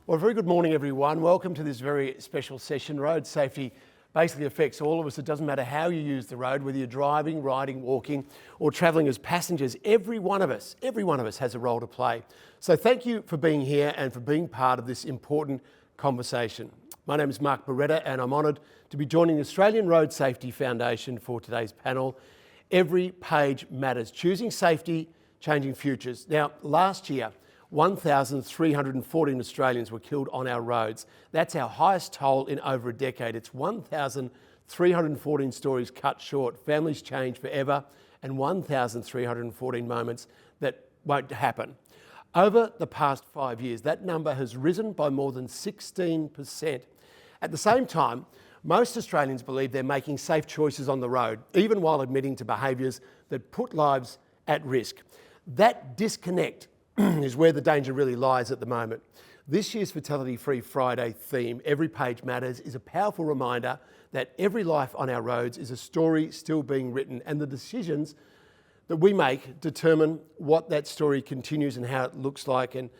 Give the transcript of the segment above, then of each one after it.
Well, very good morning, everyone. Welcome to this very special session. Road safety basically affects all of us. It doesn't matter how you use the road, whether you're driving, riding, walking, or travelling as passengers. Every one of us has a role to play. So thank you for being here and for being part of this important conversation. My name is Mark Beretta and I'm honoured to be joining the Australian Road Safety Foundation for today's panel, Every Page Matters, Choosing Safety, Changing Futures. Now, last year, 1,314 Australians were killed on our roads. That's our highest toll in over a decade. It's 1,314 stories cut short, families changed forever, and 1,314 moments that won't happen. Over the past 5 years, that number has risen by more than 16%. At the same time, most Australians believe they're making safe choices on the road, even while admitting to behaviours that put lives at risk. That disconnect is where the danger really lies at the moment. This year's Fatality Free Friday theme, Every Page Matters, is a powerful reminder that every life on our roads is a story still being written, and the decisions that we make determine what that story continues and how it looks like, and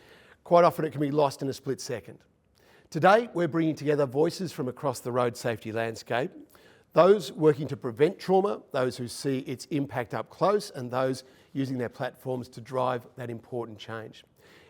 quite often it can be lost in a split second. Today, we're bringing together voices from across the road safety landscape, those working to prevent trauma, those who see its impact up close, and those using their platforms to drive that important change.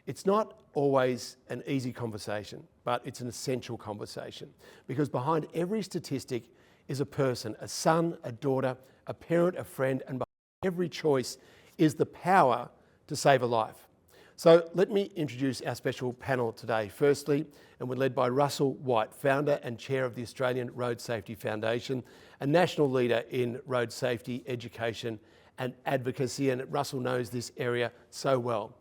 It's not always an easy conversation, but it's an essential conversation, because behind every statistic is a person, a son, a daughter, a parent, a friend, and behind every choice is the power to save a life. So let me introduce our special panel today. Firstly, and we're led by Russell White, founder and chair of the Australian Road Safety Foundation, a national leader in road safety, education and advocacy, and Russell knows this area so well.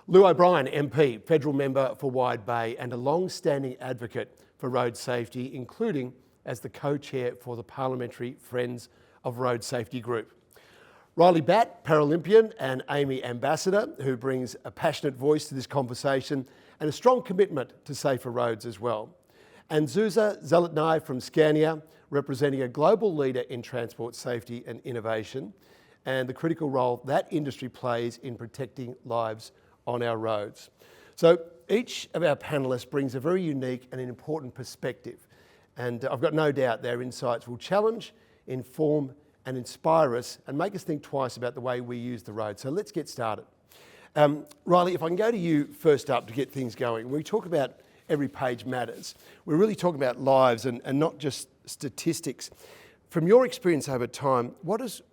Lou O'Brien, MP, federal member for Wide Bay, and a long-standing advocate for road safety, including as the co-chair for the Parliamentary Friends of Road Safety Group. Riley Batt, Paralympian and AAMI ambassador, who brings a passionate voice to this conversation and a strong commitment to safer roads as well. And Zsuzsa Zelenay from Scania, representing a global leader in transport safety and innovation, and the critical role that industry plays in protecting lives on our roads. So each of our panellists brings a very unique and an important perspective, and I've got no doubt their insights will challenge, inform and inspire us and make us think twice about the way we use the road. So let's get started. Riley, if I can go to you first up to get things going. When we talk about Every Page Matters, we're really talking about lives and not just statistics. From your experience over time, what does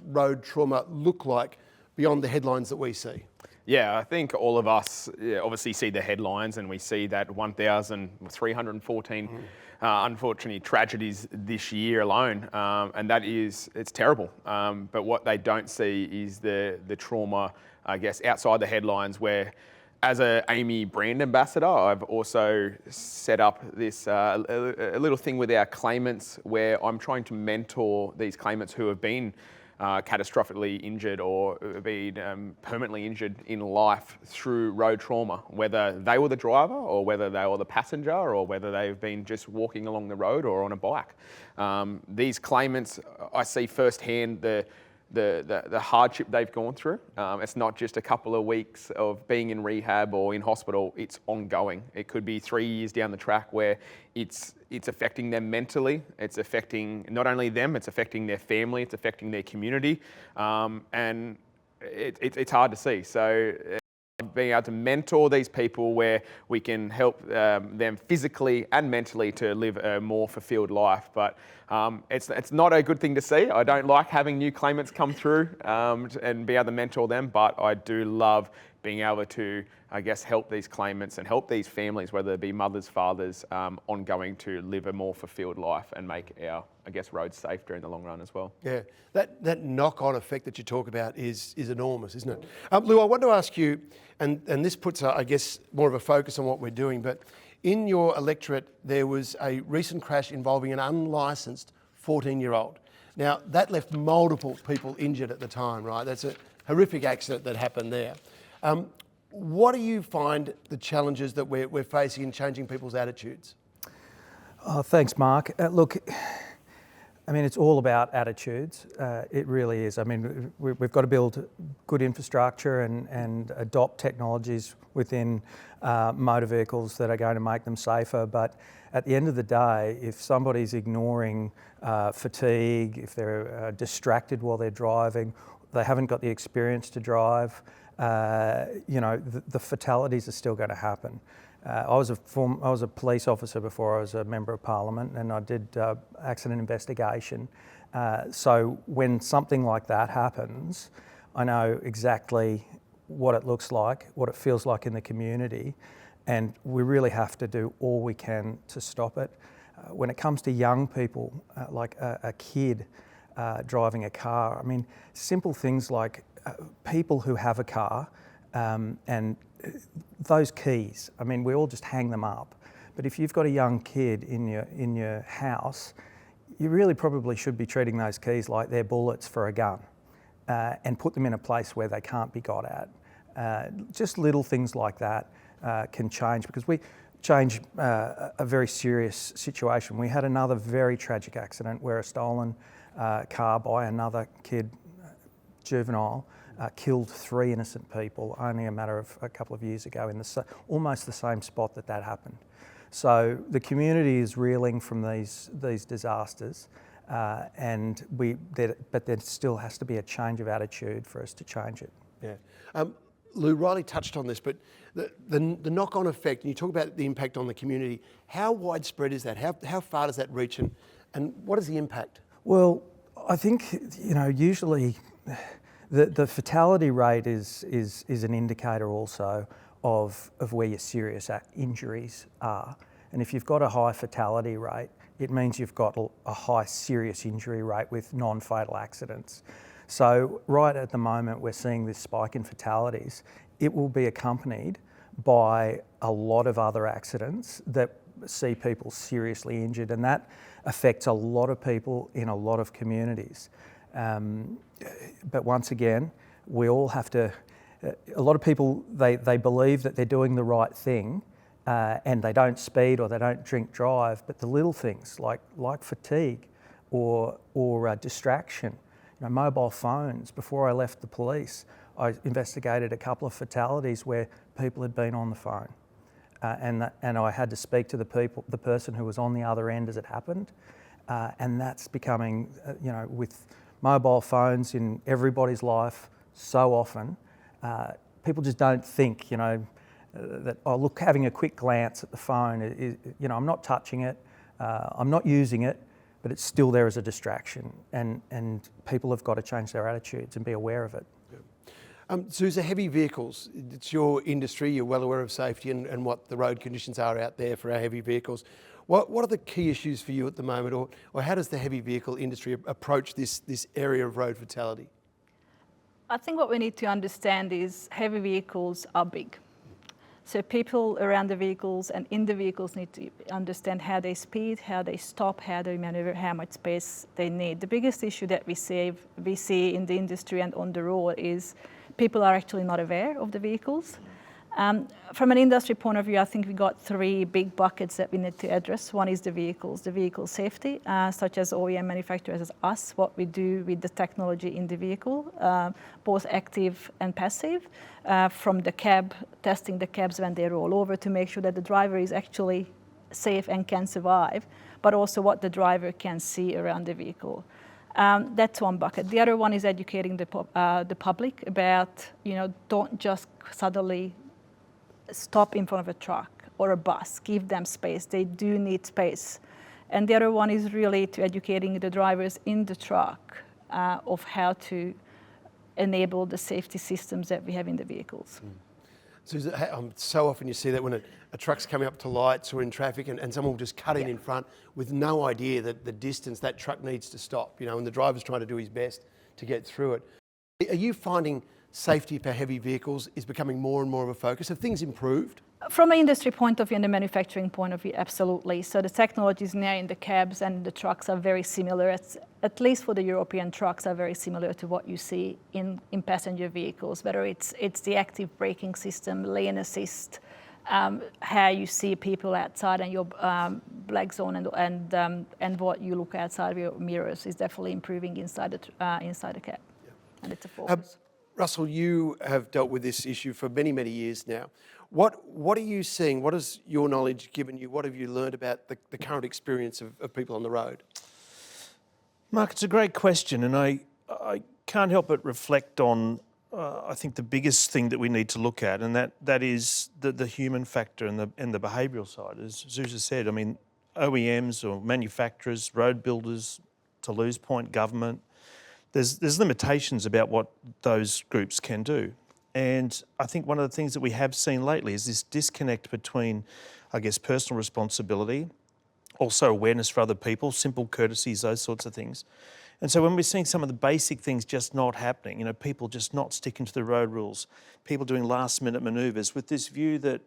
road trauma look like beyond the headlines that we see? Yeah, I think all of us obviously see the headlines and we see that 1,314 unfortunately tragedies this year alone, and it's terrible. But what they don't see is the trauma, I guess, outside the headlines, where as a AAMI brand ambassador, I've also set up this a little thing with our claimants where I'm trying to mentor these claimants who have been catastrophically injured or been permanently injured in life through road trauma, whether they were the driver or whether they were the passenger or whether they've been just walking along the road or on a bike. These claimants, I see firsthand the hardship they've gone through. It's not just a couple of weeks of being in rehab or in hospital, it's ongoing. It could be 3 years down the track where it's affecting them mentally, it's affecting not only them, it's affecting their family, it's affecting their community, and it's hard to see. So being able to mentor these people where we can help them physically and mentally to live a more fulfilled life. But it's not a good thing to see. I don't like having new claimants come through and be able to mentor them, but I do love being able to, I guess, help these claimants and help these families, whether it be mothers, fathers, ongoing to live a more fulfilled life and make our, I guess, roads safer in the long run as well. Yeah, that knock-on effect that you talk about is enormous, isn't it? Lou, I want to ask you, and this puts, I guess, more of a focus on what we're doing, but in your electorate, there was a recent crash involving an unlicensed 14-year-old. Now, that left multiple people injured at the time, right? That's a horrific accident that happened there. What do you find the challenges that we're facing in changing people's attitudes? Thanks, Mark. Look, I mean, it's all about attitudes. It really is. I mean, we've got to build good infrastructure and adopt technologies within motor vehicles that are going to make them safer. But at the end of the day, if somebody's ignoring fatigue, if they're distracted while they're driving, they haven't got the experience to drive, the fatalities are still going to happen. I was a police officer before I was a member of parliament, and I did accident investigation. So when something like that happens, I know exactly what it looks like, what it feels like in the community, and we really have to do all we can to stop it. When it comes to young people, like a kid driving a car, I mean, simple things like people who have a car and those keys, I mean, we all just hang them up. But if you've got a young kid in your house, you really probably should be treating those keys like they're bullets for a gun and put them in a place where they can't be got at. Just little things like that can change, because we change a very serious situation. We had another very tragic accident where a stolen car by another kid, juvenile, killed 3 innocent people only a matter of a couple of years ago in almost the same spot that happened. So the community is reeling from these disasters, but there still has to be a change of attitude for us to change it. Yeah. Lou, Riley touched on this, but the knock-on effect, and you talk about the impact on the community, how widespread is that? How far does that reach, and what is the impact? Well, I think, usually the fatality rate is an indicator also of where your serious injuries are. And if you've got a high fatality rate, it means you've got a high serious injury rate with non-fatal accidents. So right at the moment, we're seeing this spike in fatalities. It will be accompanied by a lot of other accidents that see people seriously injured, and that affects a lot of people in a lot of communities. But once again, we all have to, a lot of people, they believe that they're doing the right thing and they don't speed or they don't drink drive, but the little things like fatigue or distraction, mobile phones. Before I left the police, I investigated a couple of fatalities where people had been on the phone. And I had to speak to the person who was on the other end as it happened. And that's becoming, with mobile phones in everybody's life so often, people just don't think, that, oh, look, having a quick glance at the phone, I'm not touching it, I'm not using it, but it's still there as a distraction. And people have got to change their attitudes and be aware of it. Susa, heavy vehicles, it's your industry, you're well aware of safety and what the road conditions are out there for our heavy vehicles. What are the key issues for you at the moment, or how does the heavy vehicle industry approach this area of road fatality? I think what we need to understand is heavy vehicles are big. So people around the vehicles and in the vehicles need to understand how they speed, how they stop, how they maneuver, how much space they need. The biggest issue that we see in the industry and on the road is people are actually not aware of the vehicles. From an industry point of view, I think we got 3 big buckets that we need to address. One is the vehicle safety, such as OEM manufacturers as us, what we do with the technology in the vehicle, both active and passive, from the cab, testing the cabs when they roll over to make sure that the driver is actually safe and can survive, but also what the driver can see around the vehicle. That's one bucket. The other one is educating the public about, don't just suddenly stop in front of a truck or a bus, give them space. They do need space. And the other one is really to educating the drivers in the truck of how to enable the safety systems that we have in the vehicles. Susan, so often you see that when a truck's coming up to lights or in traffic and someone will just cut in front with no idea that the distance that truck needs to stop, and the driver's trying to do his best to get through it. Are you finding safety for heavy vehicles is becoming more and more of a focus? Have things improved? From an industry point of view and the manufacturing point of view, absolutely. So the technologies now in the cabs and the trucks are very similar, at least for the European trucks, are very similar to what you see in passenger vehicles, whether it's the active braking system, lane assist, how you see people outside and your black zone and what you look outside of your mirrors is definitely improving inside the cab. Yeah. And it's a focus. Russell, you have dealt with this issue for many, many years now. What are you seeing? What has your knowledge given you? What have you learned about the current experience of people on the road? Mark, it's a great question, and I can't help but reflect on I think the biggest thing that we need to look at, and that is the human factor and the behavioural side. As Zuza said, I mean, OEMs or manufacturers, road builders, Toulouse Point, government, there's limitations about what those groups can do. And I think one of the things that we have seen lately is this disconnect between, I guess, personal responsibility, also awareness for other people, simple courtesies, those sorts of things. And so when we're seeing some of the basic things just not happening, people just not sticking to the road rules, people doing last minute manoeuvres with this view that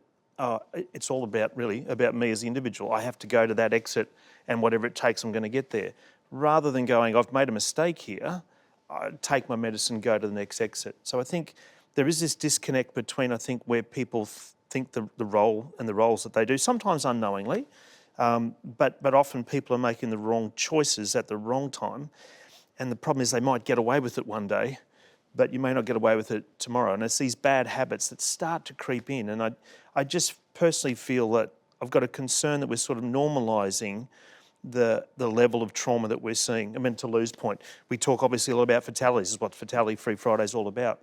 it's all about me as the individual. I have to go to that exit and whatever it takes, I'm going to get there. Rather than going, I've made a mistake here, I take my medicine, go to the next exit. So I think there is this disconnect between, where people think the role and the roles that they do, sometimes unknowingly, but often people are making the wrong choices at the wrong time. And the problem is they might get away with it one day, but you may not get away with it tomorrow. And it's these bad habits that start to creep in. And I just personally feel that I've got a concern that we're sort of normalising the level of trauma that we're seeing. I mean, Toulouse Point, we talk obviously a lot about fatalities, this is what Fatality Free Friday is all about.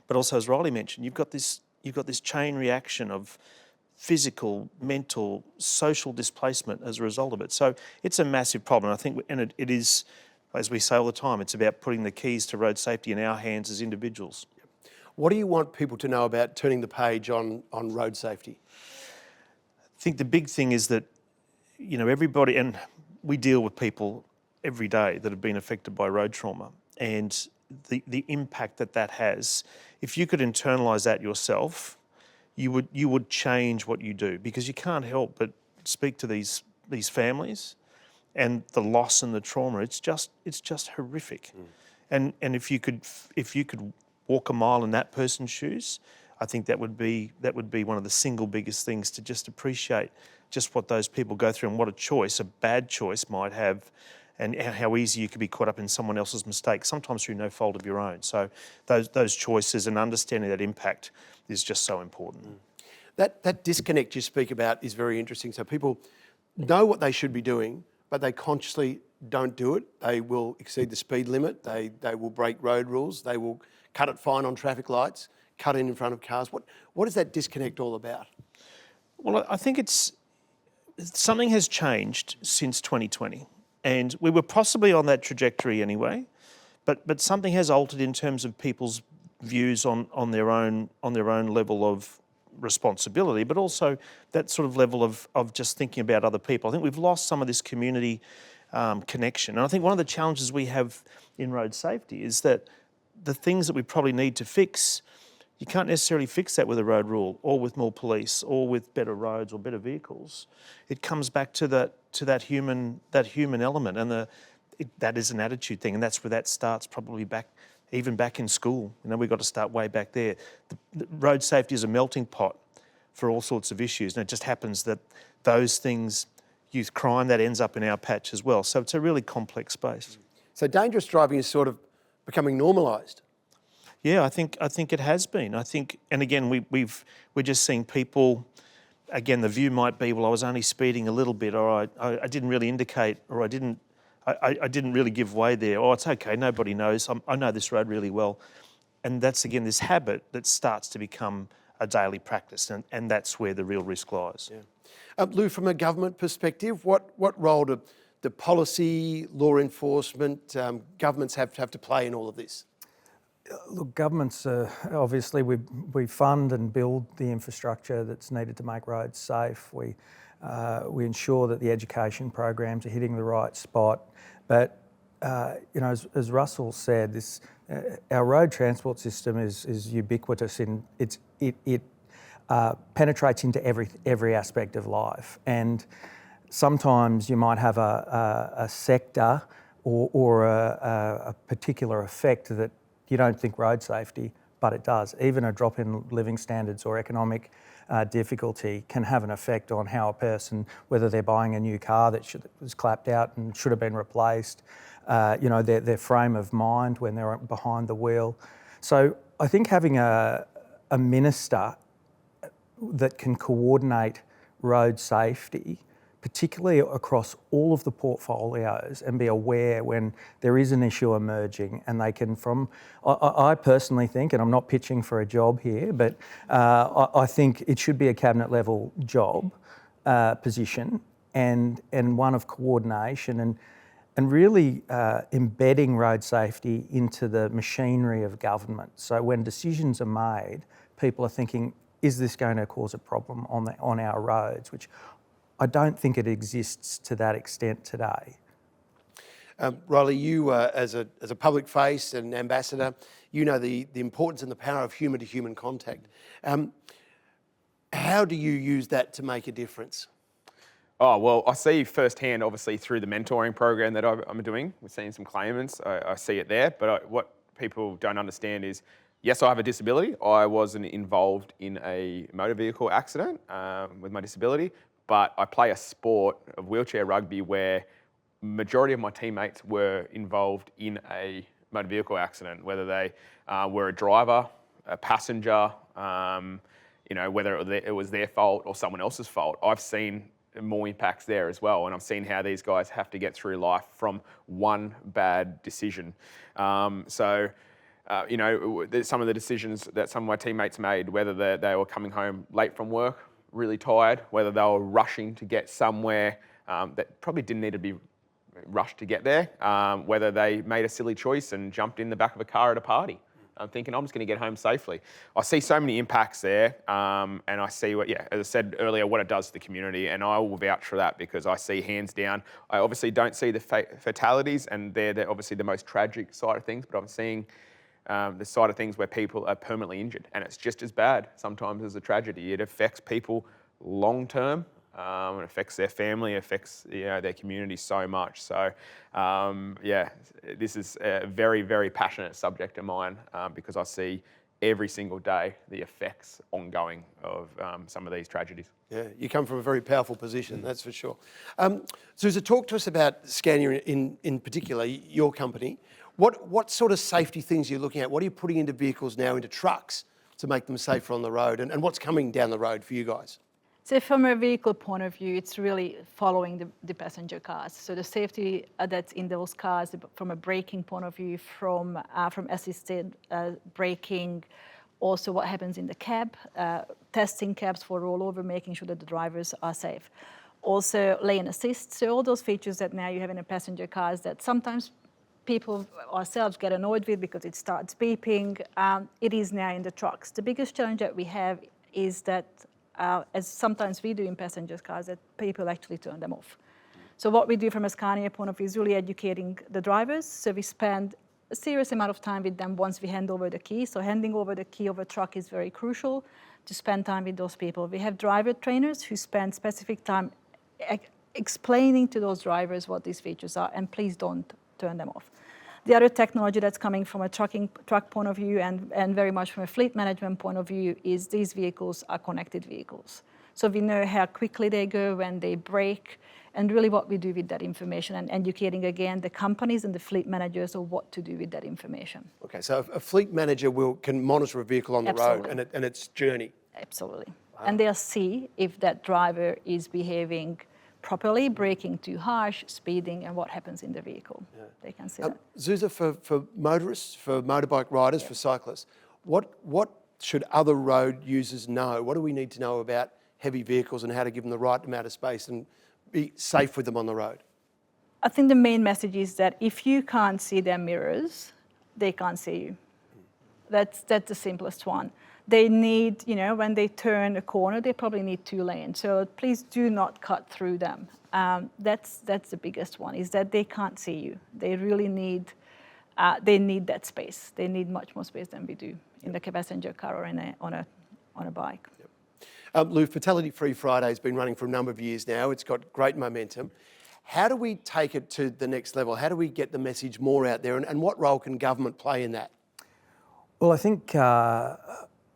But also, as Riley mentioned, you've got this chain reaction of physical, mental, social displacement as a result of it. So it's a massive problem. I think, and it is, as we say all the time, it's about putting the keys to road safety in our hands as individuals. What do you want people to know about turning the page on road safety? I think the big thing is that, everybody, and we deal with people every day that have been affected by road trauma, and the impact that has. If you could internalise that yourself, you would change what you do, because you can't help but speak to these families and the loss and the trauma. It's just horrific. And if you could walk a mile in that person's shoes, I think that would be one of the single biggest things, to just appreciate just what those people go through and what a bad choice might have, and how easy you could be caught up in someone else's mistake, sometimes through no fault of your own. So those choices and understanding that impact is just so important. That disconnect you speak about is very interesting. So people know what they should be doing, but they consciously don't do it. They will exceed the speed limit. They will break road rules. They will cut it fine on traffic lights, cut in front of cars. What is that disconnect all about? Well, I think something has changed since 2020. And we were possibly on that trajectory anyway, but something has altered in terms of people's views on their own level of responsibility, but also that sort of level of just thinking about other people. I think we've lost some of this community connection. And I think one of the challenges we have in road safety is that the things that we probably need to fix, you can't necessarily fix that with a road rule or with more police or with better roads or better vehicles. It comes back to that human element, and that is an attitude thing, and that's where that starts, probably even back in school. We've got to start way back there. The road safety is a melting pot for all sorts of issues, and it just happens that those things, youth crime, that ends up in our patch as well. So it's a really complex space. So dangerous driving is sort of becoming normalised. Yeah, I think it has been. I think, and again, we're just seeing people. Again, the view might be, well, I was only speeding a little bit, or I didn't really indicate, or I didn't really give way there. Oh, it's okay, nobody knows. I know this road really well. And that's, again, this habit that starts to become a daily practice, and that's where the real risk lies. Yeah. Lou, from a government perspective, what role do policy, law enforcement, governments have to play in all of this? Look, governments, obviously we fund and build the infrastructure that's needed to make roads safe. We ensure that the education programs are hitting the right spot. But, as Russell said, our road transport system is ubiquitous it penetrates into every aspect of life. And sometimes you might have a sector or a particular effect that you don't think road safety, but it does. Even a drop in living standards or economic difficulty can have an effect on how a person, whether they're buying a new car that was clapped out and should have been replaced, their frame of mind when they're behind the wheel. So I think having a minister that can coordinate road safety, particularly across all of the portfolios, and be aware when there is an issue emerging, and they can I personally think, and I'm not pitching for a job here, but I think it should be a cabinet level job, position, and one of coordination and really embedding road safety into the machinery of government. So when decisions are made, people are thinking, is this going to cause a problem on our roads, which I don't think it exists to that extent today. Riley, you as a public face and ambassador, you know the importance and the power of human-to-human contact. How do you use that to make a difference? Oh, well, I see firsthand, obviously, through the mentoring program that I'm doing. We're seeing some claimants. I see it there. But what people don't understand is, yes, I have a disability. I wasn't involved in a motor vehicle accident with my disability, but I play a sport of wheelchair rugby where majority of my teammates were involved in a motor vehicle accident, whether they were a driver, a passenger, whether it was their fault or someone else's fault. I've seen more impacts there as well, and I've seen how these guys have to get through life from one bad decision. Some of the decisions that some of my teammates made, whether they were coming home late from work, really tired, whether they were rushing to get somewhere that probably didn't need to be rushed to get there, whether they made a silly choice and jumped in the back of a car at a party. I'm thinking, I'm just going to get home safely. I see so many impacts there, and I see as I said earlier, what it does to the community, and I will vouch for that because I see hands down. I obviously don't see the fatalities, and they're obviously the most tragic side of things, but I'm seeing the side of things where people are permanently injured, and it's just as bad sometimes as a tragedy. It affects people long term. It affects their family, affects their community so much. So, this is a very, very passionate subject of mine because I see every single day the effects ongoing of some of these tragedies. Yeah, you come from a very powerful position, that's for sure. Susa, talk to us about Scania in particular, your company. What sort of safety things are you looking at? What are you putting into vehicles now, into trucks, to make them safer on the road? And what's coming down the road for you guys? So from a vehicle point of view, it's really following the passenger cars. So the safety that's in those cars, from a braking point of view, from assisted braking, also what happens in the cab, testing cabs for rollover, making sure that the drivers are safe. Also lane assist, so all those features that now you have in a passenger cars that sometimes people ourselves get annoyed with because it starts beeping, it is now in the trucks. The biggest challenge that we have is that as sometimes we do in passenger cars, that people actually turn them off. So what we do from a Scania point of view is really educating the drivers. So we spend a serious amount of time with them once we hand over the key. So handing over the key of a truck is very crucial to spend time with those people. We have driver trainers who spend specific time explaining to those drivers what these features are, and please don't turn them off. The other technology that's coming from a truck point of view and very much from a fleet management point of view is these vehicles are connected vehicles. So we know how quickly they go when they brake, and really what we do with that information, and educating again the companies and the fleet managers of what to do with that information. Okay, so a fleet manager can monitor a vehicle on the road and its journey. Absolutely. Wow. And they'll see if that driver is behaving properly, braking too harsh, speeding, and what happens in the vehicle. Yeah. They can see that. Susa, for motorists, for motorbike riders, for cyclists, what should other road users know? What do we need to know about heavy vehicles and how to give them the right amount of space and be safe with them on the road? I think the main message is that if you can't see their mirrors, they can't see you. That's the simplest one. They need, when they turn a corner, they probably need 2 lanes. So please do not cut through them. That's the biggest one, is that they can't see you. They really need that space. They need much more space than we do in the passenger car or on a bike. Yep. Lou, Fatality Free Friday has been running for a number of years now. It's got great momentum. How do we take it to the next level? How do we get the message more out there? And what role can government play in that? Well, I think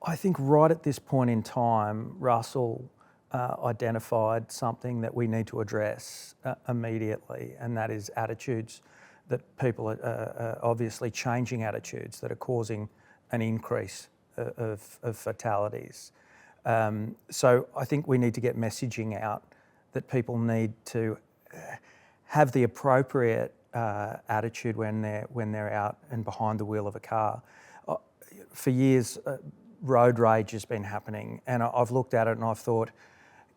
I think right at this point in time, Russell identified something that we need to address immediately, and that is attitudes, that people are obviously changing attitudes that are causing an increase of fatalities. So I think we need to get messaging out that people need to have the appropriate attitude when they're out and behind the wheel of a car. For years, road rage has been happening, and I've looked at it and I've thought,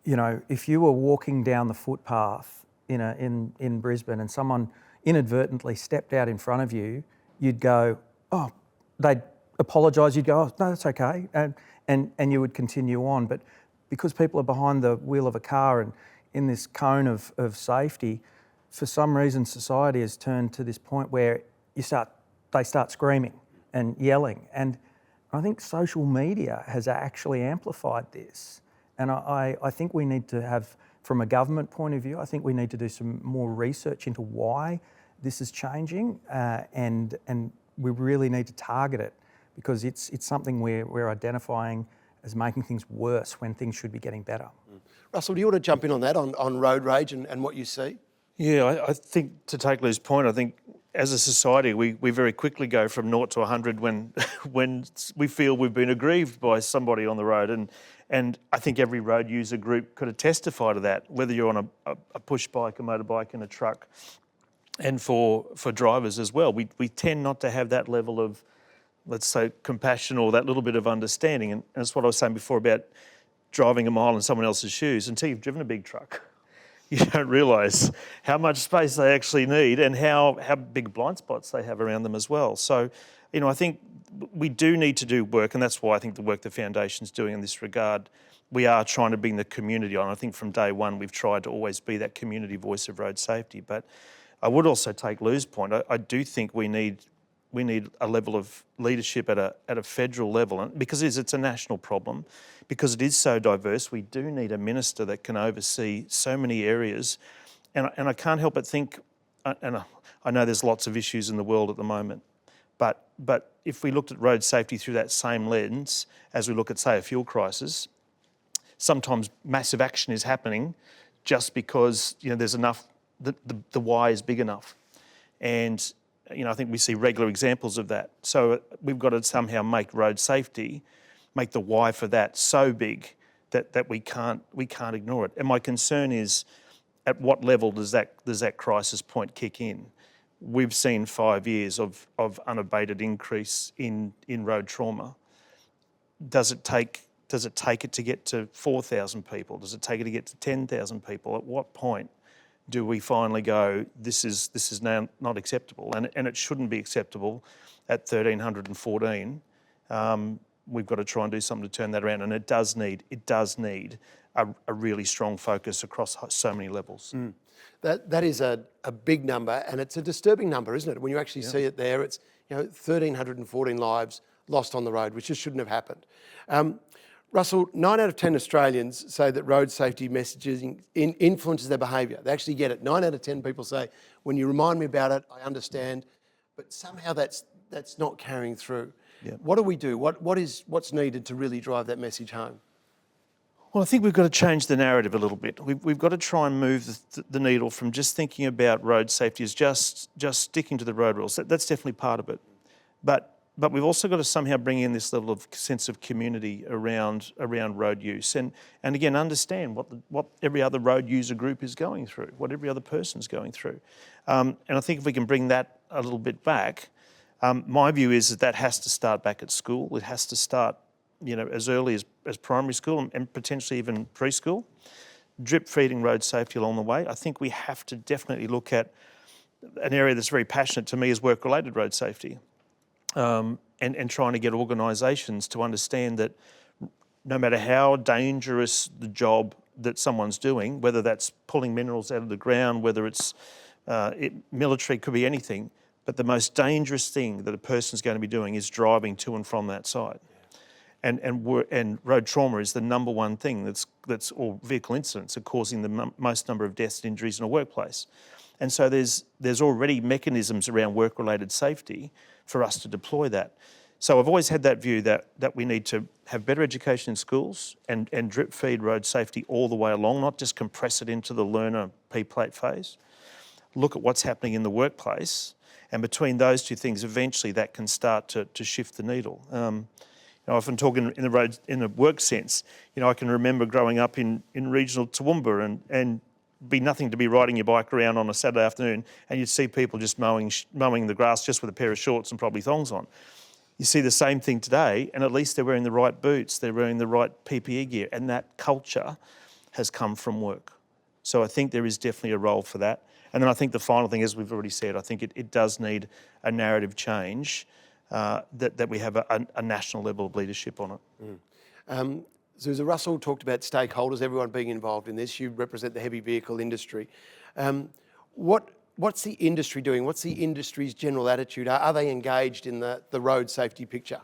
you know, if you were walking down the footpath in Brisbane and someone inadvertently stepped out in front of you, you'd go, oh, they'd apologise, you'd go, oh, no, that's okay, and you would continue on. But because people are behind the wheel of a car and in this cone of safety, for some reason society has turned to this point where they start screaming and yelling. And I think social media has actually amplified this. And I think we need to have, from a government point of view, I think we need to do some more research into why this is changing, and we really need to target it, because it's something we're identifying as making things worse when things should be getting better. Russell, do you want to jump in on that, on road rage and what you see? Yeah, I think, to take Lou's point, I think as a society we very quickly go from 0 to 100 when we feel we've been aggrieved by somebody on the road, and I think every road user group could testify to that, whether you're on a push bike, a motorbike, and a truck, and for drivers as well. We tend not to have that level of, let's say, compassion or that little bit of understanding, and that's what I was saying before about driving a mile in someone else's shoes. Until you've driven a big truck, you don't realise how much space they actually need and how big blind spots they have around them as well. So, you know, I think we do need to do work, and that's why I think the work the Foundation's doing in this regard, we are trying to bring the community on. I think from day one we've tried to always be that community voice of road safety. But I would also take Lou's point. I do think we need a level of leadership at a federal level, and because it's a national problem, because it is so diverse. We do need a minister that can oversee so many areas, and I can't help but think, and I know there's lots of issues in the world at the moment, but if we looked at road safety through that same lens as we look at, say, a fuel crisis, sometimes massive action is happening just because, you know, there's enough, the why is big enough, and you know, I think we see regular examples of that. So we've got to somehow make road safety, make the why for that so big that we can't ignore it. And my concern is, at what level does that crisis point kick in? We've seen 5 years of unabated increase in road trauma. Does it take it to get to 4,000 people? Does it take it to get to 10,000 people? At what point do we finally go, this is now not acceptable, and it shouldn't be acceptable at 1,314. We've got to try and do something to turn that around, and it does need a really strong focus across so many levels. That is a big number, and it's a disturbing number, isn't it? When you actually see it there, it's 1,314 lives lost on the road, which just shouldn't have happened. Russell, 9 out of 10 Australians say that road safety messaging influences their behaviour. They actually get it. 9 out of 10 people say, when you remind me about it, I understand, but somehow that's not carrying through. Yep. What do we do? What's needed to really drive that message home? Well, I think we've got to change the narrative a little bit. We've got to try and move the needle from just thinking about road safety as just sticking to the road rules. That's definitely part of it. But we've also got to somehow bring in this level of sense of community around road use, and again understand what every other road user group is going through, what every other person's going through, and I think if we can bring that a little bit back, my view is that has to start back at school. It has to start, as early as primary school and potentially even preschool. Drip feeding road safety along the way. I think we have to definitely look at an area that's very passionate to me is work-related road safety. And trying to get organisations to understand that no matter how dangerous the job that someone's doing, whether that's pulling minerals out of the ground, whether it's military, could be anything, but the most dangerous thing that a person's going to be doing is driving to and from that site. And road trauma is the number one thing that's or vehicle incidents are causing the most number of deaths and injuries in a workplace. And so there's already mechanisms around work-related safety for us to deploy that. So I've always had that view that we need to have better education in schools and drip feed road safety all the way along, not just compress it into the learner P-plate phase. Look at what's happening in the workplace, and between those two things, eventually that can start to shift the needle. I often talk in a work sense. I can remember growing up in regional Toowoomba and be nothing to be riding your bike around on a Saturday afternoon, and you'd see people just mowing the grass just with a pair of shorts and probably thongs on. You see the same thing today, and at least they're wearing the right boots, they're wearing the right PPE gear, and that culture has come from work. So I think there is definitely a role for that. And then I think the final thing, as we've already said, I think it does need a narrative change, that we have a national level of leadership on it. Zuza, Russell talked about stakeholders, everyone being involved in this. You represent the heavy vehicle industry. What's the industry doing? What's the industry's general attitude? Are they engaged in the road safety picture?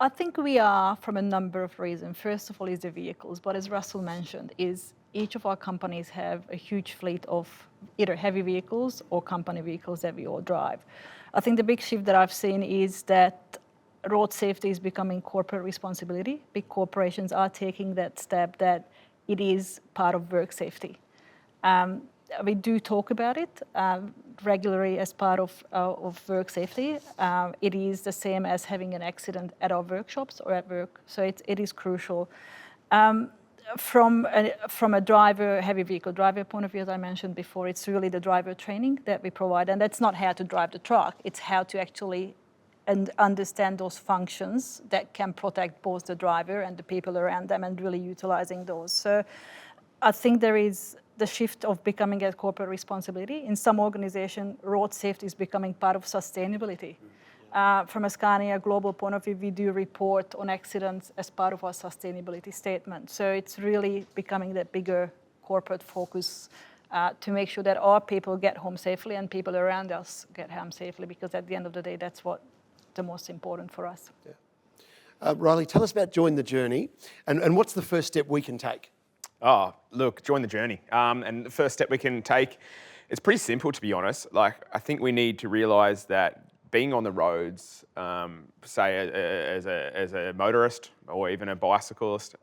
I think we are, from a number of reasons. First of all is the vehicles, but as Russell mentioned, is each of our companies have a huge fleet of either heavy vehicles or company vehicles that we all drive. I think the big shift that I've seen is that road safety is becoming corporate responsibility. Big corporations are taking that step that it is part of work safety. We do talk about it regularly as part of work safety. It is the same as having an accident at our workshops or at work, so it is crucial. From a driver, heavy vehicle driver point of view, as I mentioned before, it's really the driver training that we provide, and that's not how to drive the truck, it's how to actually understand those functions that can protect both the driver and the people around them, and really utilizing those. So I think there is the shift of becoming a corporate responsibility. In some organization, road safety is becoming part of sustainability. From a Scania global point of view, we do report on accidents as part of our sustainability statement. So it's really becoming that bigger corporate focus to make sure that our people get home safely and people around us get home safely, because at the end of the day, that's what the most important for us. Yeah. Riley, tell us about Join the Journey, and what's the first step we can take? Oh, look, join the journey. And the first step we can take, it's pretty simple, to be honest. I think we need to realise that being on the roads, say as a motorist or even a bicyclist,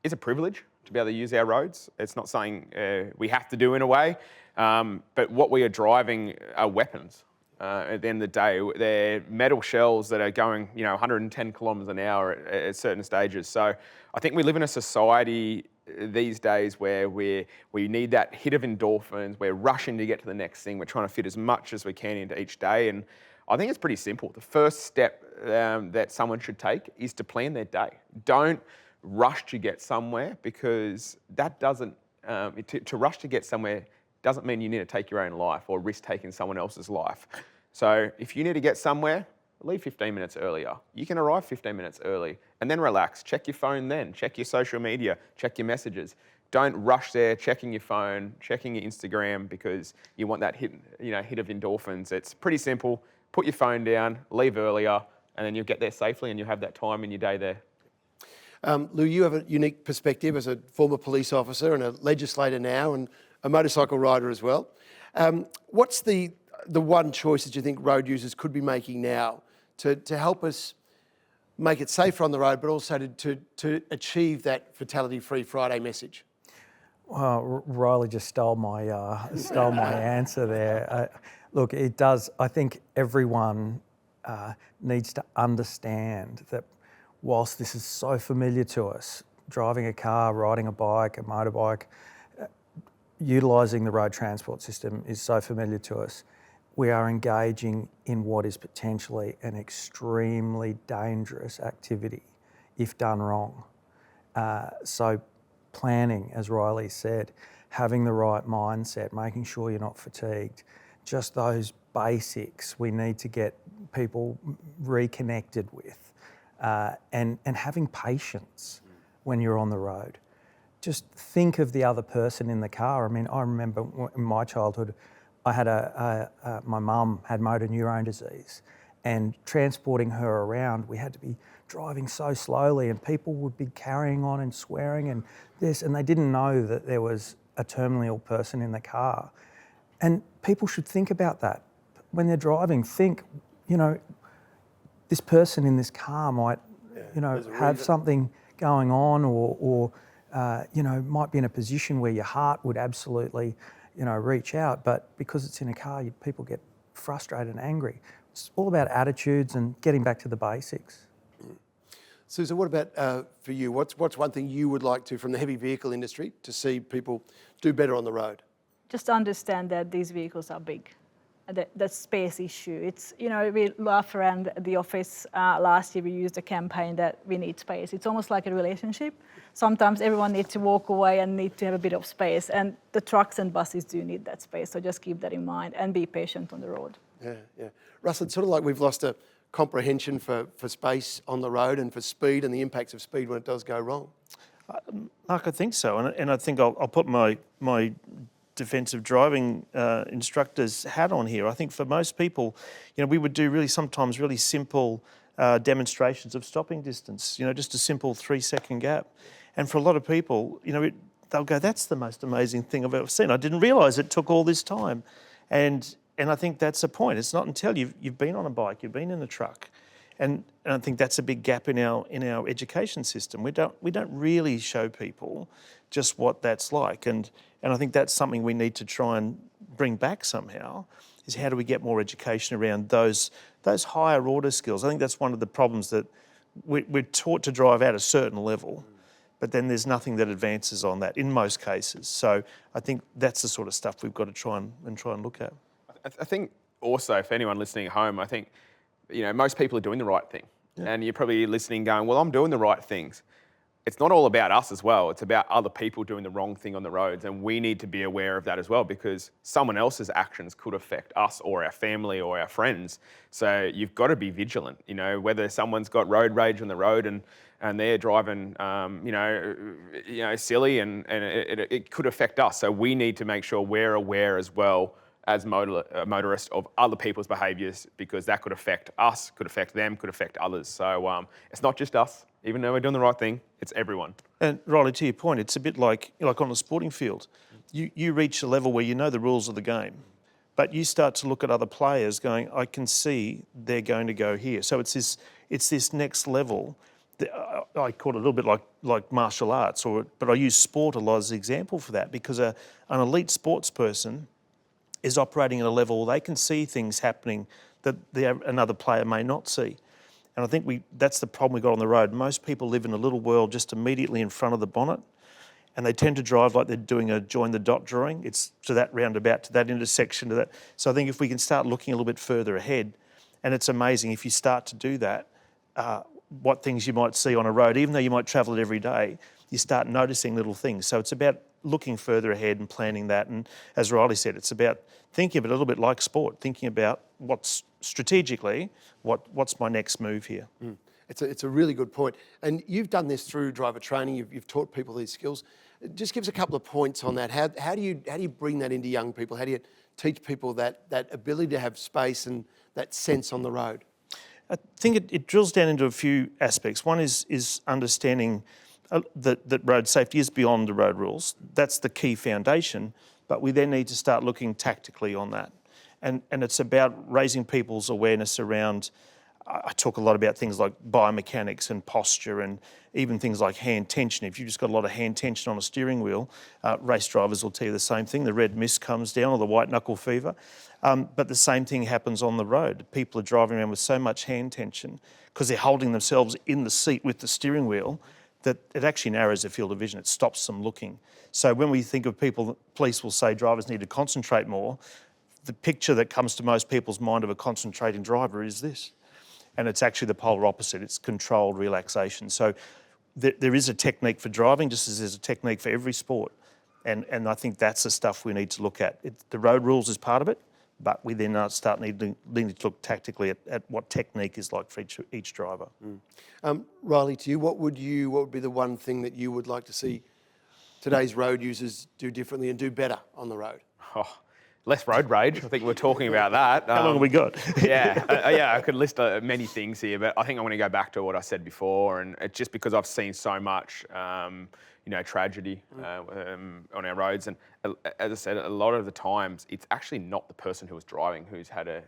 is a privilege to be able to use our roads. It's not something we have to do in a way, but what we are driving are weapons. At the end of the day, they're metal shells that are going, 110 kilometres an hour at certain stages. So I think we live in a society these days where we need that hit of endorphins. We're rushing to get to the next thing. We're trying to fit as much as we can into each day. And I think it's pretty simple. The first step that someone should take is to plan their day. Don't rush to get somewhere, because that doesn't, to rush to get somewhere doesn't mean you need to take your own life or risk taking someone else's life. So if you need to get somewhere, leave 15 minutes earlier. You can arrive 15 minutes early and then relax. Check your phone then. Check your social media. Check your messages. Don't rush there checking your phone, checking your Instagram, because you want that hit of endorphins. It's pretty simple. Put your phone down, leave earlier, and then you'll get there safely and you'll have that time in your day there. Lou, you have a unique perspective as a former police officer and a legislator now, and a motorcycle rider as well. What's the one choice that you think road users could be making now to help us make it safer on the road, but also to achieve that Fatality Free Friday message? Riley just stole my answer there. Look, it does. I think everyone needs to understand that whilst this is so familiar to us, driving a car, riding a bike, a motorbike, utilising the road transport system is so familiar to us, we are engaging in what is potentially an extremely dangerous activity if done wrong. So planning, as Riley said, having the right mindset, making sure you're not fatigued, just those basics we need to get people reconnected with, and having patience when you're on the road. Just think of the other person in the car. I mean, I remember in my childhood, I had my mum had motor neurone disease, and transporting her around, we had to be driving so slowly, and people would be carrying on and swearing and this, and they didn't know that there was a terminally ill person in the car. And people should think about that when they're driving. Think, this person in this car might, have something going on, or might be in a position where your heart would absolutely, reach out. But because it's in a car, people get frustrated and angry. It's all about attitudes and getting back to the basics. Susan, what about for you? What's one thing you would like to, from the heavy vehicle industry, to see people do better on the road? Just understand that these vehicles are big. The space issue. It's, we laugh around the office. Last year we used a campaign that we need space. It's almost like a relationship. Sometimes everyone needs to walk away and need to have a bit of space. And the trucks and buses do need that space. So just keep that in mind and be patient on the road. Yeah. Russell, it's sort of like we've lost a comprehension for space on the road and for speed and the impacts of speed when it does go wrong. Mark, I think so. And I think I'll put my defensive driving instructor's hat on here. I think for most people, we would do sometimes really simple demonstrations of stopping distance, just a simple 3-second gap. And for a lot of people, they'll go, that's the most amazing thing I've ever seen. I didn't realise it took all this time. And I think that's the point. It's not until you've been on a bike, you've been in a truck. And I think that's a big gap in our education system. We don't really show people just what that's like. And I think that's something we need to try and bring back somehow, is how do we get more education around those higher order skills. I think that's one of the problems, that we're taught to drive at a certain level, but then there's nothing that advances on that in most cases. So I think that's the sort of stuff we've got to try and look at. I think also, for anyone listening at home, I think, most people are doing the right thing. Yeah. And you're probably listening going, well, I'm doing the right things. It's not all about us as well. It's about other people doing the wrong thing on the roads. And we need to be aware of that as well, because someone else's actions could affect us or our family or our friends. So you've got to be vigilant, whether someone's got road rage on the road and they're driving, silly, and it could affect us. So we need to make sure we're aware as well as motorists of other people's behaviours, because that could affect us, could affect them, could affect others. So it's not just us. Even though we're doing the right thing, it's everyone. And Riley, to your point, it's a bit like on a sporting field. You reach a level where you know the rules of the game, but you start to look at other players going, I can see they're going to go here. So it's this next level. I call it a little bit like martial arts, but I use sport a lot as an example for that, because an elite sports person is operating at a level where they can see things happening that another player may not see. And I think that's the problem we got on the road. Most people live in a little world just immediately in front of the bonnet, and they tend to drive like they're doing a join the dot drawing. It's to that roundabout, to that intersection, to that. So I think if we can start looking a little bit further ahead, and it's amazing if you start to do that, what things you might see on a road, even though you might travel it every day, you start noticing little things. So it's about looking further ahead and planning that. And as Riley said, it's about thinking of it a little bit like sport, thinking about what's strategically, what's my next move here. It's a really good point. And you've done this through driver training. You've taught people these skills. Just give us a couple of points on that. How do you bring that into young people? How do you teach people that ability to have space and that sense on the road? I think it drills down into a few aspects. One is understanding that road safety is beyond the road rules. That's the key foundation, but we then need to start looking tactically on that. And it's about raising people's awareness around, I talk a lot about things like biomechanics and posture, and even things like hand tension. If you've just got a lot of hand tension on a steering wheel, race drivers will tell you the same thing. The red mist comes down, or the white knuckle fever. But the same thing happens on the road. People are driving around with so much hand tension because they're holding themselves in the seat with the steering wheel that it actually narrows their field of vision. It stops them looking. So when we think of people, police will say drivers need to concentrate more, the picture that comes to most people's mind of a concentrating driver is this. And it's actually the polar opposite. It's controlled relaxation. So there is a technique for driving, just as there's a technique for every sport. And I think that's the stuff we need to look at. The road rules is part of it, but we then start needing to look tactically at what technique is like for each driver. Riley, to you, what would be the one thing that you would like to see today's road users do differently and do better on the road? Oh, less road rage. I think we're talking about that. How long have we got? I could list many things here, but I think I want to go back to what I said before, and it's just because I've seen so much, tragedy on our roads, and as I said, a lot of the times it's actually not the person who was driving who's had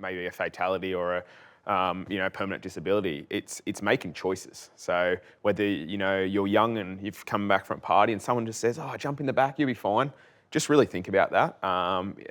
maybe a fatality or permanent disability. It's making choices. So whether, you're young and you've come back from a party and someone just says, oh, jump in the back, you'll be fine. Just really think about that.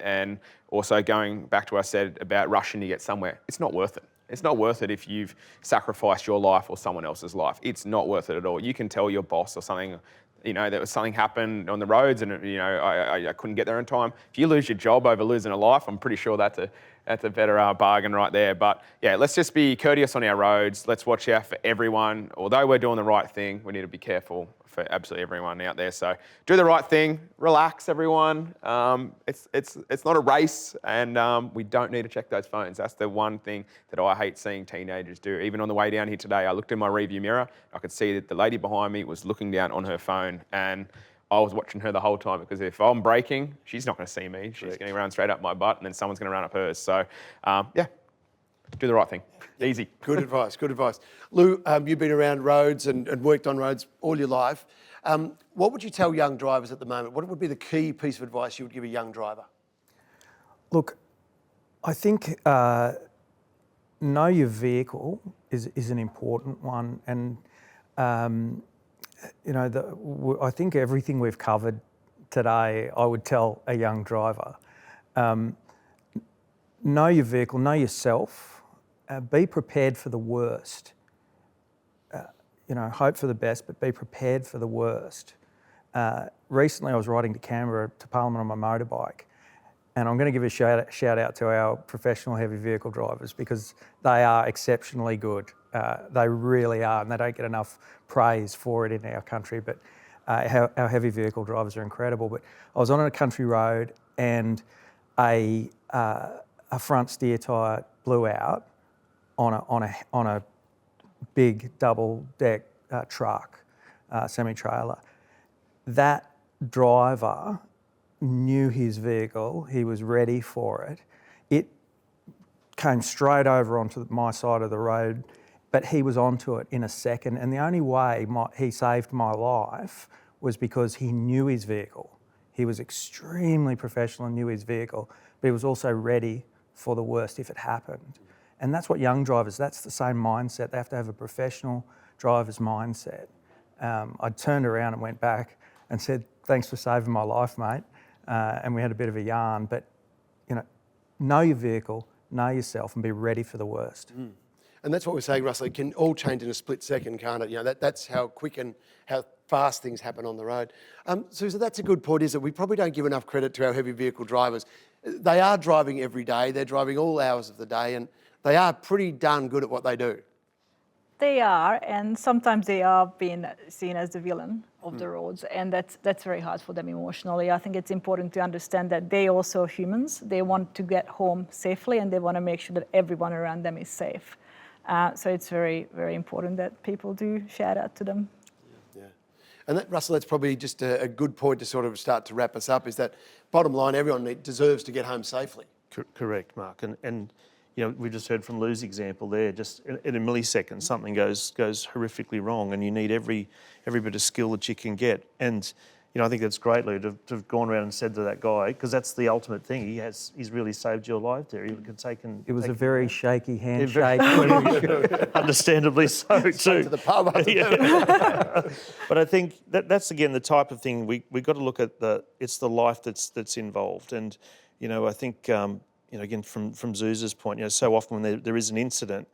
And also going back to what I said about rushing to get somewhere, it's not worth it. It's not worth it if you've sacrificed your life or someone else's life. It's not worth it at all. You can tell your boss or something, that was something happened on the roads and, I couldn't get there in time. If you lose your job over losing a life, I'm pretty sure that's a better bargain right there. But yeah, let's just be courteous on our roads. Let's watch out for everyone. Although we're doing the right thing, we need to be careful for absolutely everyone out there. So do the right thing, relax everyone. It's not a race and we don't need to check those phones. That's the one thing that I hate seeing teenagers do. Even on the way down here today, I looked in my rearview mirror, I could see that the lady behind me was looking down on her phone and I was watching her the whole time because if I'm braking, she's not going to see me. She's going to run straight up my butt and then someone's going to run up hers. So do the right thing. Easy. Good advice, good advice. Lou, you've been around roads and worked on roads all your life. What would you tell young drivers at the moment? What would be the key piece of advice you would give a young driver? Look, I think know your vehicle is an important one. And, I think everything we've covered today, I would tell a young driver. Know your vehicle, know yourself. Be prepared for the worst. Hope for the best, but be prepared for the worst. Recently, I was riding to Canberra to Parliament on my motorbike, and I'm going to give a shout out to our professional heavy vehicle drivers because they are exceptionally good. They really are, and they don't get enough praise for it in our country. But our heavy vehicle drivers are incredible. But I was on a country road, and a front steer tyre blew out on a big double-deck truck, semi-trailer. That driver knew his vehicle, he was ready for it. It came straight over onto my side of the road, but he was onto it in a second. And the only way he saved my life was because he knew his vehicle. He was extremely professional and knew his vehicle, but he was also ready for the worst if it happened. And that's what young drivers, that's the same mindset. They have to have a professional driver's mindset. I turned around and went back and said, thanks for saving my life, mate. And we had a bit of a yarn, but know your vehicle, know yourself and be ready for the worst. Mm. And that's what we're saying, Russell. It can all change in a split second, can't it? That's how quick and how fast things happen on the road. Susan, that's a good point, is that we probably don't give enough credit to our heavy vehicle drivers. They are driving every day. They're driving all hours of the day, and they are pretty darn good at what they do. They are, and sometimes they are being seen as the villain of the roads, and that's very hard for them emotionally. I think it's important to understand that they also are humans. They want to get home safely, and they want to make sure that everyone around them is safe. So it's very, very important that people do shout out to them. Yeah. And that, Russell, that's probably just a good point to sort of start to wrap us up, is that bottom line, everyone deserves to get home safely. Correct, Mark. And we just heard from Lou's example there, just in a millisecond, something goes horrifically wrong and you need every bit of skill that you can get. And, I think that's great, Lou, to have gone around and said to that guy, because that's the ultimate thing. He's really saved your life there. It was a very shaky handshake. Understandably so, too. To the pub. But I think that's, again, the type of thing we've got to look at. It's the life that's involved. And, I think... again, from Zuz's point, so often when there is an incident,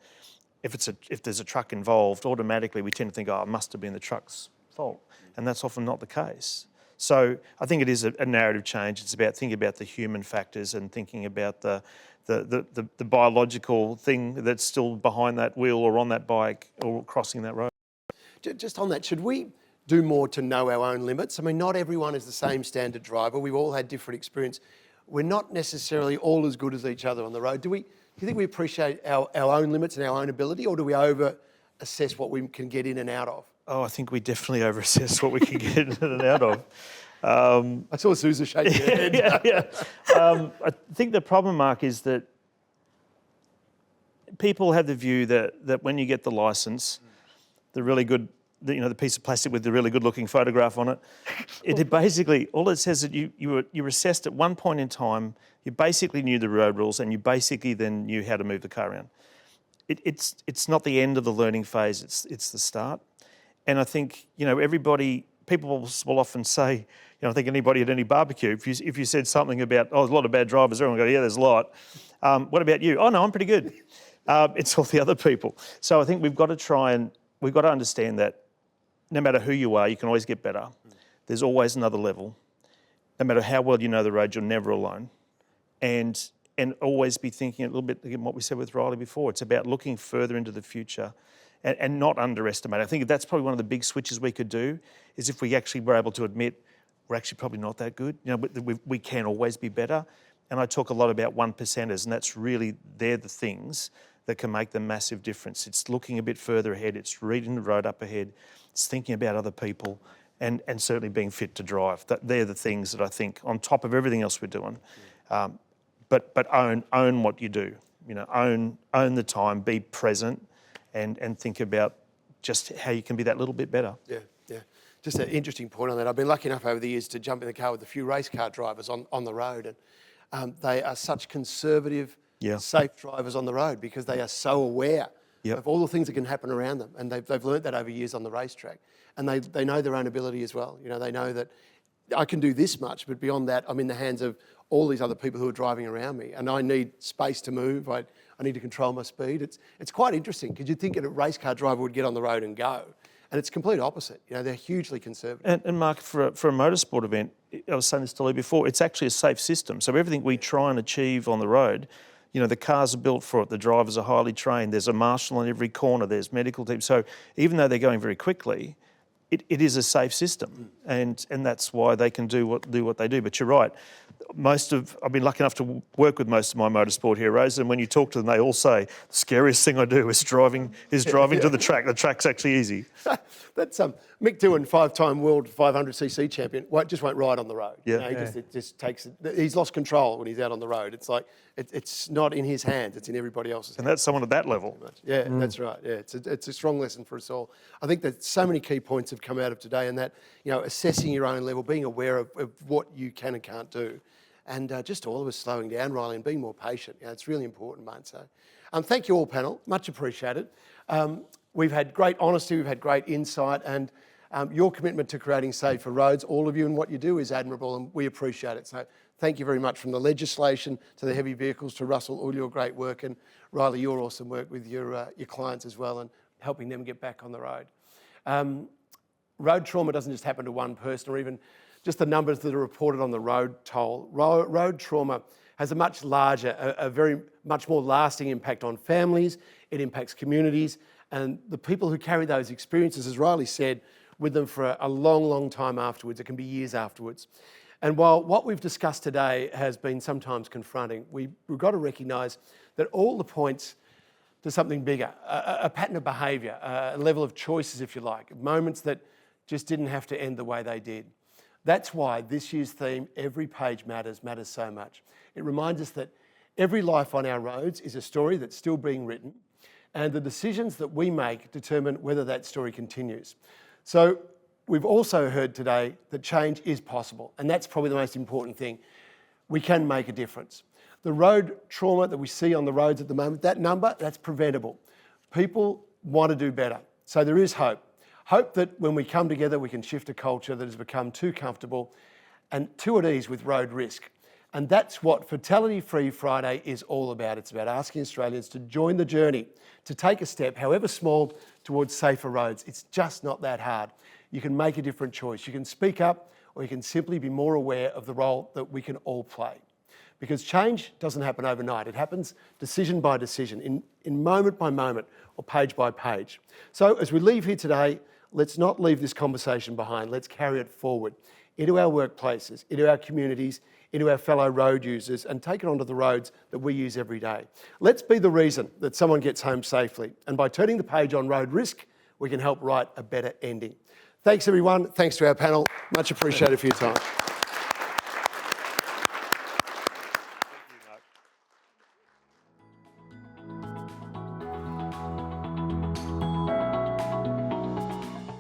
if there's a truck involved, automatically we tend to think, it must have been the truck's fault, and that's often not the case. So I think it is a narrative change. It's about thinking about the human factors and thinking about the biological thing that's still behind that wheel or on that bike or crossing that road. Just on that, should we do more to know our own limits? I mean, not everyone is the same standard driver. We've all had different experience. We're not necessarily all as good as each other on the road. Do you think we appreciate our own limits and our own ability, or do we over-assess what we can get in and out of? Oh, I think we definitely over-assess what we can get in and out of. I saw Susan shaking her head. Yeah. I think the problem, Mark, is that people have the view that when you get the licence, the really good... the piece of plastic with the really good-looking photograph on it. It basically, all it says that you were assessed at one point in time, you basically knew the road rules and you basically then knew how to move the car around. it's not the end of the learning phase, it's the start. And I think, people will often say, I think anybody at any barbecue, if you said something about, there's a lot of bad drivers, everyone will go, yeah, there's a lot. What about you? Oh, no, I'm pretty good. It's all the other people. So I think we've got to understand that no matter who you are, you can always get better. There's always another level. No matter how well you know the road, you're never alone. And always be thinking a little bit, again, what we said with Riley before, it's about looking further into the future and not underestimate. I think that's probably one of the big switches we could do, is if we actually were able to admit we're actually probably not that good. We can always be better. And I talk a lot about 1%ers, and that's really, they're the things that can make the massive difference. It's looking a bit further ahead, it's reading the road up ahead, it's thinking about other people, and certainly being fit to drive. They're the things that I think, on top of everything else we're doing, but own what you do. Own the time, be present, and think about just how you can be that little bit better. Yeah. Just an interesting point on that. I've been lucky enough over the years to jump in the car with a few race car drivers on the road, and they are such conservative, safe drivers on the road because they are so aware of all the things that can happen around them, and they've learned that over years on the racetrack, and they know their own ability as well. They know that I can do this much, but beyond that, I'm in the hands of all these other people who are driving around me, and I need space to move. I need to control my speed. It's quite interesting because you'd think a race car driver would get on the road and go. And it's complete opposite. They're hugely conservative. And Mark, for a motorsport event, I was saying this to Lee before, it's actually a safe system. So everything we try and achieve on the road, the cars are built for it, the drivers are highly trained, there's a marshal on every corner, there's medical teams. So even though they're going very quickly, it is a safe system, and that's why they can do what they do. But you're right. I've been lucky enough to work with most of my motorsport heroes, and when you talk to them, they all say the scariest thing I do is driving to the track. The track's actually easy. That's Mick Doohan, 5-time world 500cc champion, just won't ride on the road. Yeah. It just takes. He's lost control when he's out on the road. It's like it's not in his hands; it's in everybody else's. And that's someone at that level. Yeah, that's right. Yeah, it's a strong lesson for us all. I think that so many key points have come out of today, and that assessing your own level, being aware of what you can and can't do. And just all of us slowing down, Riley, and being more patient. It's really important, mate. So thank you all, panel. Much appreciated. We've had great honesty, we've had great insight, and your commitment to creating safer roads, all of you, and what you do is admirable, and we appreciate it. So thank you very much, from the legislation to the heavy vehicles to Russell, all your great work, and Riley, your awesome work with your clients as well, and helping them get back on the road. Road trauma doesn't just happen to one person, or even just the numbers that are reported on the road toll. Road trauma has a much larger, a very much more lasting impact on families. It impacts communities and the people who carry those experiences, as Riley said, with them for a long, long time afterwards. It can be years afterwards. And while what we've discussed today has been sometimes confronting, we've got to recognise that all the points to something bigger, a pattern of behaviour, a level of choices, if you like, moments that just didn't have to end the way they did. That's why this year's theme, Every Page Matters so much. It reminds us that every life on our roads is a story that's still being written, and the decisions that we make determine whether that story continues. So we've also heard today that change is possible, and that's probably the most important thing. We can make a difference. The road trauma that we see on the roads at the moment, that number, that's preventable. People want to do better. So there is hope. Hope that when we come together, we can shift a culture that has become too comfortable and too at ease with road risk. And that's what Fatality Free Friday is all about. It's about asking Australians to join the journey, to take a step, however small, towards safer roads. It's just not that hard. You can make a different choice. You can speak up, or you can simply be more aware of the role that we can all play. Because change doesn't happen overnight. It happens decision by decision, in moment by moment, or page by page. So as we leave here today, let's not leave this conversation behind. Let's carry it forward into our workplaces, into our communities, into our fellow road users, and take it onto the roads that we use every day. Let's be the reason that someone gets home safely. And by turning the page on road risk, we can help write a better ending. Thanks, everyone. Thanks to our panel. Much appreciated for your time.